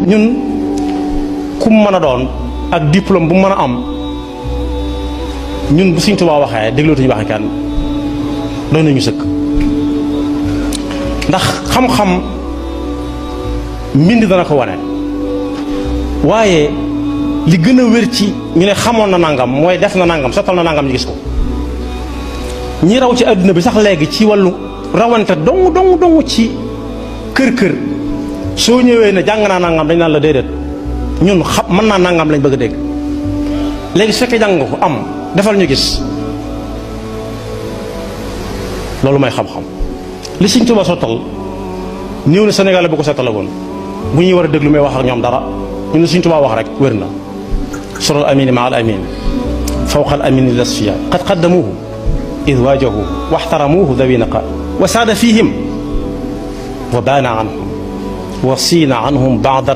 ñun ku mu mën a doon ak diplôme bu mu mën a am ñun bu Sëñ Tuubaa waxee déglootuñu waxe kenn doy nañu sëkk ndax xam-xam mbind dana ko wane waaye li gën a wér ci ñu ne xamoon na nangam mooy def na nangam sottal na nangam ñu gis ko ñi raw ci àdduna bi sax léegi ci wàllu rawante dong ci kër soo ñëwee ne jàng naa nangam dañ naan la déedéet ñun xam mën naa nangam lañ bëgg a dégg léegi su fekkee jàng nga ko am defal ñu gis loolu mooy xam-xam li Sëñ Tuubaa sottal néew na Sénégal bu ko sottalagoon bu ñuy war a déglu may wax ak ñoom dara ñu ne Sëñ Tuubaa wax rek wér na surul amini ma al amin fawqa al amini lasfiya qad qaddamuhu id waajahu waxtaramuhu dawi naqa wa saada fihim wa baana anhum wa siina anhum baada